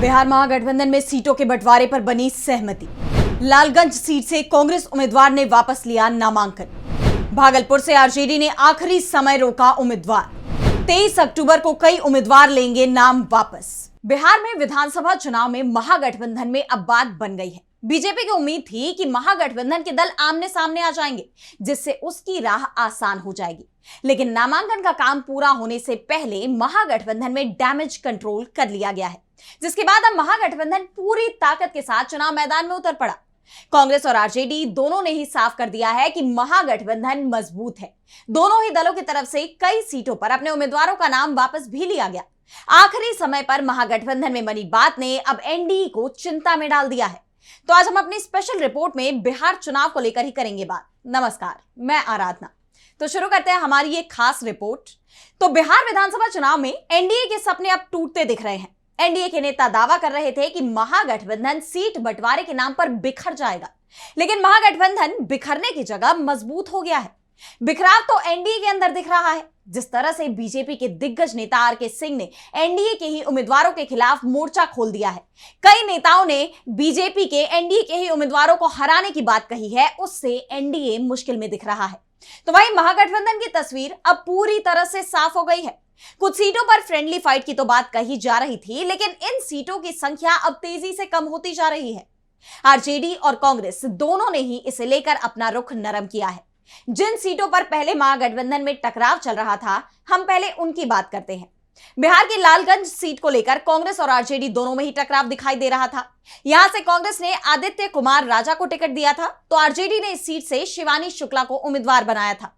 बिहार महागठबंधन में सीटों के बंटवारे पर बनी सहमति। लालगंज सीट से कांग्रेस उम्मीदवार ने वापस लिया नामांकन। भागलपुर से आरजेडी ने आखिरी समय रोका उम्मीदवार। 23 अक्टूबर को कई उम्मीदवार लेंगे नाम वापस। बिहार में विधानसभा चुनाव में महागठबंधन में अब बात बन गई है। बीजेपी को उम्मीद थी कि महागठबंधन के दल आमने सामने आ जाएंगे, जिससे उसकी राह आसान हो जाएगी। लेकिन नामांकन का काम पूरा होने से पहले महागठबंधन में डैमेज कंट्रोल कर लिया गया है, जिसके बाद अब महागठबंधन पूरी ताकत के साथ चुनाव मैदान में उतर पड़ा। कांग्रेस और आरजेडी दोनों ने ही साफ कर दिया है कि महागठबंधन मजबूत है। दोनों ही दलों की तरफ से कई सीटों पर अपने उम्मीदवारों का नाम वापस भी लिया गया। आखिरी समय पर महागठबंधन में बनी बात ने अब एनडीए को चिंता में डाल दिया है। तो आज हम अपनी स्पेशल रिपोर्ट में बिहार चुनाव को लेकर ही करेंगे बात। नमस्कार, मैं आराधना। तो शुरू करते हैं हमारी ये खास रिपोर्ट। तो बिहार विधानसभा चुनाव में एनडीए के सपने अब टूटते दिख रहे हैं। एनडीए के नेता दावा कर रहे थे कि महागठबंधन सीट बंटवारे के नाम पर बिखर जाएगा, लेकिन महागठबंधन बिखरने की जगह मजबूत हो गया है। बिखराव तो एनडीए के अंदर दिख रहा है। जिस तरह से बीजेपी के दिग्गज नेता आरके सिंह ने एनडीए के ही उम्मीदवारों के खिलाफ मोर्चा खोल दिया है। कई नेताओं ने बीजेपी के एनडीए के ही उम्मीदवारों को हराने की बात कही है, उससे एनडीए मुश्किल में दिख रहा है। तो वहीं महागठबंधन की तस्वीर अब पूरी तरह से साफ हो गई है। कुछ सीटों पर फ्रेंडली फाइट की तो बात कही जा रही थी, लेकिन इन सीटों की संख्या अब तेजी से कम होती जा रही है। आरजेडी और कांग्रेस दोनों ने ही इसे लेकर अपना रुख नरम किया है। जिन सीटों पर पहले महागठबंधन में टकराव चल रहा था, हम पहले उनकी बात करते हैं। बिहार की लालगंज सीट को लेकर कांग्रेस और आरजेडी दोनों में ही टकराव दिखाई दे रहा था। यहां से कांग्रेस ने आदित्य कुमार राजा को टिकट दिया था, तो आरजेडी ने इस सीट से शिवानी शुक्ला को उम्मीदवार बनाया था।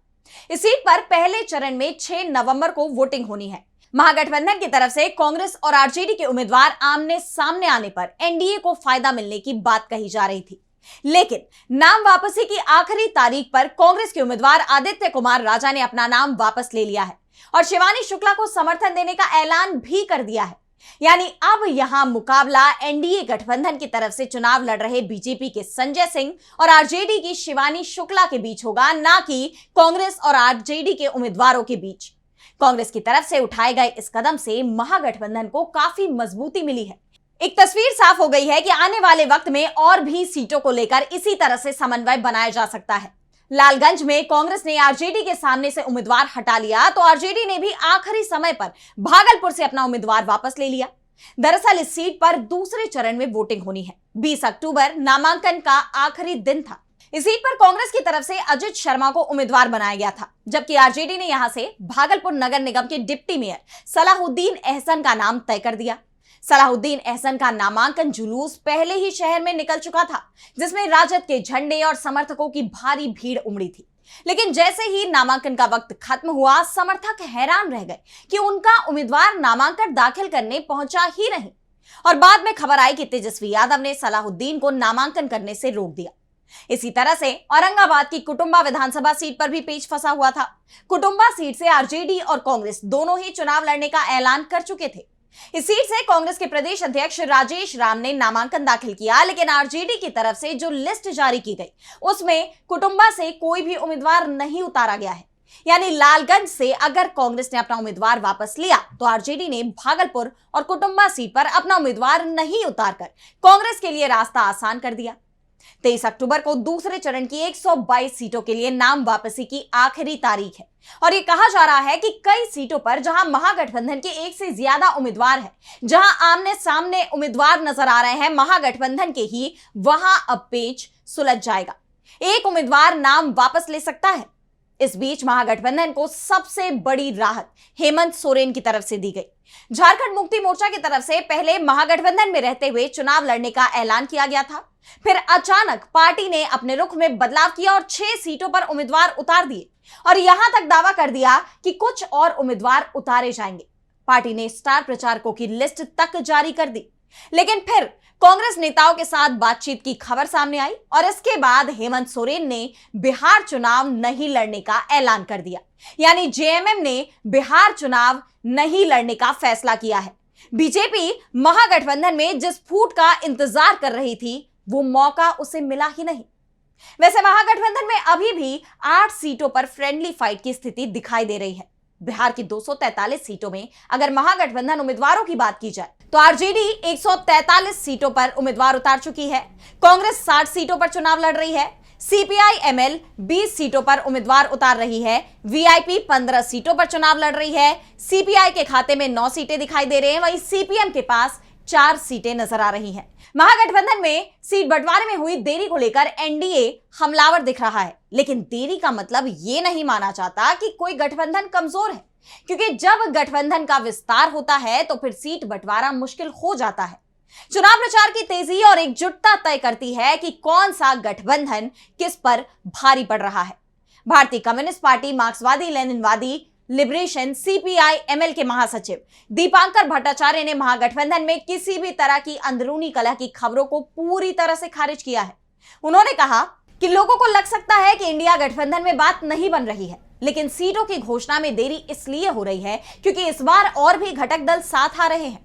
इस सीट पर पहले चरण में 6 नवंबर को वोटिंग होनी है। महागठबंधन की तरफ से कांग्रेस और आरजेडी के उम्मीदवार आमने सामने आने पर एनडीए को फायदा मिलने की बात कही जा रही थी, लेकिन नाम वापसी की आखिरी तारीख पर कांग्रेस के उम्मीदवार आदित्य कुमार राजा ने अपना नाम वापस ले लिया है और शिवानी शुक्ला को समर्थन देने का ऐलान भी कर दिया है। यानी अब यहां मुकाबला एनडीए गठबंधन की तरफ से चुनाव लड़ रहे बीजेपी के संजय सिंह और आरजेडी की शिवानी शुक्ला के बीच होगा, ना कि कांग्रेस और आरजेडी के उम्मीदवारों के बीच। कांग्रेस की तरफ से उठाए गए इस कदम से महागठबंधन को काफी मजबूती मिली है। एक तस्वीर साफ हो गई है कि आने वाले वक्त में और भी सीटों को लेकर इसी तरह से समन्वय बनाया जा सकता है। लालगंज में कांग्रेस ने आरजेडी के सामने से उम्मीदवार हटा लिया, तो आरजेडी ने भी आखिरी समय पर भागलपुर से अपना उम्मीदवार वापस ले लिया। दरअसल इस सीट पर दूसरे चरण में वोटिंग होनी है। 20 अक्टूबर नामांकन का आखिरी दिन था। इस सीट पर कांग्रेस की तरफ से अजित शर्मा को उम्मीदवार बनाया गया था, जबकि आरजेडी ने यहां से भागलपुर नगर निगम के डिप्टी मेयर सलाहुद्दीन अहसन का नाम तय कर दिया। सलाहुद्दीन अहसन का नामांकन जुलूस पहले ही शहर में निकल चुका था, जिसमें राजद के झंडे और समर्थकों की भारी भीड़ उमड़ी थी। लेकिन जैसे ही नामांकन का वक्त खत्म हुआ, समर्थक हैरान रह गए कि उनका उम्मीदवार नामांकन दाखिल करने पहुंचा ही नहीं। और बाद में खबर आई कि तेजस्वी यादव ने सलाहुद्दीन को नामांकन करने से रोक दिया। इसी तरह से औरंगाबाद की कुटुंबा विधानसभा सीट पर भी पेच फंसा हुआ था। कुटुंबा सीट से आरजेडी और कांग्रेस दोनों ही चुनाव लड़ने का ऐलान कर चुके थे। इस सीट से कांग्रेस के प्रदेश अध्यक्ष राजेश राम ने नामांकन दाखिल किया, लेकिन आरजेडी की तरफ से जो लिस्ट जारी की गई उसमें कुटुंबा से कोई भी उम्मीदवार नहीं उतारा गया है। यानी लालगंज से अगर कांग्रेस ने अपना उम्मीदवार वापस लिया, तो आरजेडी ने भागलपुर और कुटुंबा सीट पर अपना उम्मीदवार नहीं उतारकर कांग्रेस के लिए रास्ता आसान कर दिया। 23 अक्टूबर को दूसरे चरण की 122 सीटों के लिए नाम वापसी की आखिरी तारीख है और यह कहा जा रहा है कि कई सीटों पर जहां महागठबंधन के एक से ज्यादा उम्मीदवार हैं, जहां आमने सामने उम्मीदवार नजर आ रहे हैं महागठबंधन के ही, वहां अब पेच सुलझ जाएगा। एक उम्मीदवार नाम वापस ले सकता है। इस बीच महागठबंधन को सबसे बड़ी राहत हेमंत सोरेन की तरफ से दी गई। झारखंड मुक्ति मोर्चा की तरफ से पहले महागठबंधन में रहते हुए चुनाव लड़ने का ऐलान किया गया था, फिर अचानक पार्टी ने अपने रुख में बदलाव किया और 6 सीटों पर उम्मीदवार उतार दिए और यहां तक दावा कर दिया कि कुछ और उम्मीदवार उतारे जाएंगे। पार्टी ने स्टार प्रचारकों की लिस्ट तक जारी कर दी, लेकिन फिर कांग्रेस नेताओं के साथ बातचीत की खबर सामने आई और इसके बाद हेमंत सोरेन ने बिहार चुनाव नहीं लड़ने का ऐलान कर दिया। यानी जेएमएम ने बिहार चुनाव नहीं लड़ने का फैसला किया है। बीजेपी महागठबंधन में जिस फूट का इंतजार कर रही थी, वो मौका उसे मिला ही नहीं। वैसे महागठबंधन में अभी भी 8 सीटों पर फ्रेंडली फाइट की स्थिति दिखाई दे रही है। बिहार की 243 सीटों में अगर महागठबंधन उम्मीदवारों की बात की जाए तो आरजेडी 143 सीटों पर उम्मीदवार उतार चुकी है। कांग्रेस 60 सीटों पर चुनाव लड़ रही है। सीपीआई एमएल 20 सीटों पर उम्मीदवार उतार रही है। वीआईपी 15 सीटों पर चुनाव लड़ रही है। सीपीआई के खाते में 9 सीटें दिखाई दे रहे हैं, वहीं सीपीएम के पास 4 सीटें नजर आ रही हैं। महागठबंधन में सीट बंटवारे में हुई देरी को लेकर एनडीए हमलावर दिख रहा है, लेकिन देरी का मतलब ये नहीं माना जाता कि कोई गठबंधन कमजोर है, क्योंकि जब गठबंधन का विस्तार होता है तो फिर सीट बंटवारा मुश्किल हो जाता है। चुनाव प्रचार की तेजी और एकजुटता तय करती है कि कौन सा गठबंधन किस पर भारी पड़ रहा है। भारतीय कम्युनिस्ट पार्टी, मार्क्सवादी लेनिनवादी लिबरेशन सीपीआई एमएल के महासचिव दीपांकर भट्टाचार्य ने महागठबंधन में किसी भी तरह की अंदरूनी कलह की खबरों को पूरी तरह से खारिज किया है। उन्होंने कहा कि लोगों को लग सकता है कि इंडिया गठबंधन में बात नहीं बन रही है, लेकिन सीटों की घोषणा में देरी इसलिए हो रही है क्योंकि इस बार और भी घटक दल साथ आ रहे हैं।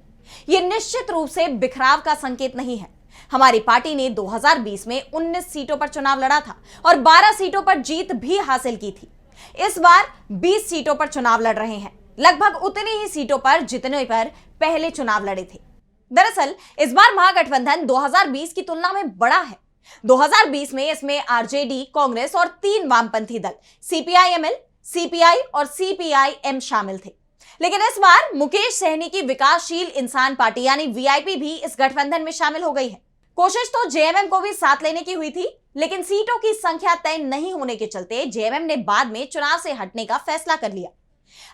यह निश्चित रूप से बिखराव का संकेत नहीं है। हमारी पार्टी ने 2020 में 19 सीटों पर चुनाव लड़ा था और 12 सीटों पर जीत भी हासिल की थी। इस बार 20 सीटों पर चुनाव लड़ रहे हैं, लगभग उतनी ही सीटों पर जितने पर पहले चुनाव लड़े थे। दरअसल इस बार महागठबंधन 2020 की तुलना में बड़ा है। 2020 में इसमें आरजेडी, कांग्रेस और 3 वामपंथी दल सीपीआई-एमएल, सीपीआई और सीपीआई-एम शामिल थे। लेकिन इस बार मुकेश सहनी की विकासशील इंसान पार्टी यानी वीआईपी भी इस गठबंधन में शामिल हो गई है। कोशिश तो जेएमएम को भी साथ लेने की हुई थी, लेकिन सीटों की संख्या तय नहीं होने के चलते जेएमएम ने बाद में चुनाव से हटने का फैसला कर लिया।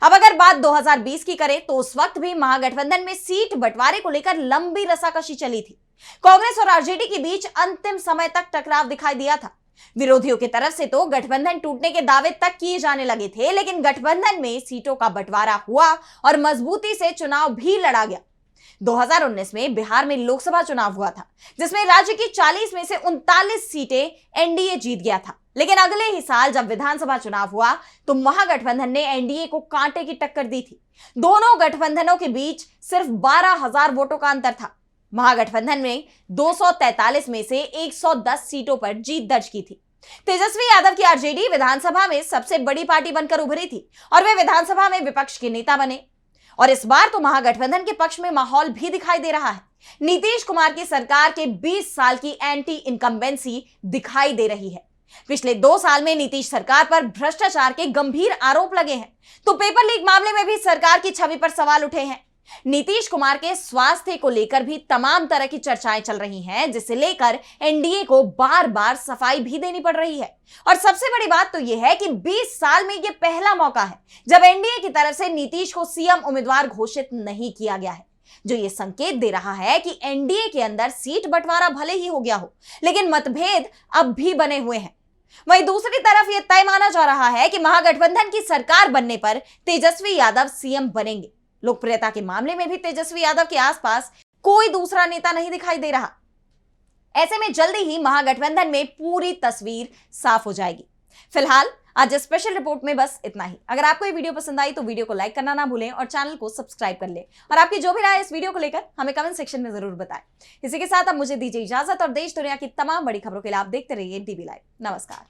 अब अगर बात 2020 की करें तो उस वक्त भी महागठबंधन में सीट बंटवारे को लेकर लंबी रसाकशी चली थी। कांग्रेस और आरजेडी के बीच अंतिम समय तक टकराव दिखाई दिया था। विरोधियों की तरफ से तो गठबंधन टूटने के दावे तक किए जाने लगे थे, लेकिन गठबंधन में सीटों का बंटवारा हुआ और मजबूती से चुनाव भी लड़ा गया। 2019 में बिहार में लोकसभा चुनाव हुआ था, जिसमें राज्य की 40 में से 39 सीटें एनडीए जीत गया था। लेकिन अगले ही साल जब विधानसभा चुनाव हुआ तो महागठबंधन ने एनडीए को कांटे की टक्कर दी थी। दोनों गठबंधनों के बीच सिर्फ 12,000 वोटों का अंतर था। महागठबंधन में 243 में से 110 सीटों पर जीत दर्ज की थी। तेजस्वी यादव की आरजेडी विधानसभा में सबसे बड़ी पार्टी बनकर उभरी थी और वे विधानसभा में विपक्ष के नेता बने। और इस बार तो महागठबंधन के पक्ष में माहौल भी दिखाई दे रहा है। नीतीश कुमार की सरकार के 20 साल की एंटी इनकम्बेंसी दिखाई दे रही है। पिछले 2 साल में नीतीश सरकार पर भ्रष्टाचार के गंभीर आरोप लगे हैं, तो पेपर लीक मामले में भी सरकार की छवि पर सवाल उठे हैं। नीतीश कुमार के स्वास्थ्य को लेकर भी तमाम तरह की चर्चाएं चल रही हैं, जिसे लेकर एनडीए को बार-बार सफाई भी देनी पड़ रही है। और सबसे बड़ी बात तो यह है कि 20 साल में यह पहला मौका है जब एनडीए की तरफ से नीतीश को सीएम उम्मीदवार घोषित नहीं किया गया है, जो यह संकेत दे रहा है कि एनडीए के अंदर सीट बंटवारा भले ही हो गया हो, लेकिन मतभेद अब भी बने हुए हैं। वहीं दूसरी तरफ यह तय माना जा रहा है कि महागठबंधन की सरकार बनने पर तेजस्वी यादव सीएम बनेंगे। लोकप्रियता के मामले में भी तेजस्वी यादव के आसपास कोई दूसरा नेता नहीं दिखाई दे रहा। ऐसे में जल्दी ही महागठबंधन में पूरी तस्वीर साफ हो जाएगी। फिलहाल आज स्पेशल रिपोर्ट में बस इतना ही। अगर आपको ये वीडियो पसंद आई तो वीडियो को लाइक करना ना भूलें और चैनल को सब्सक्राइब कर लें। और आपकी जो भी राय है इस वीडियो को लेकर हमें कमेंट सेक्शन में जरूर बताएं। इसी के साथ अब मुझे दीजिए इजाजत और देश दुनिया की तमाम बड़ी खबरों के लिए आप देखते रहिए डीबी लाइव। नमस्कार।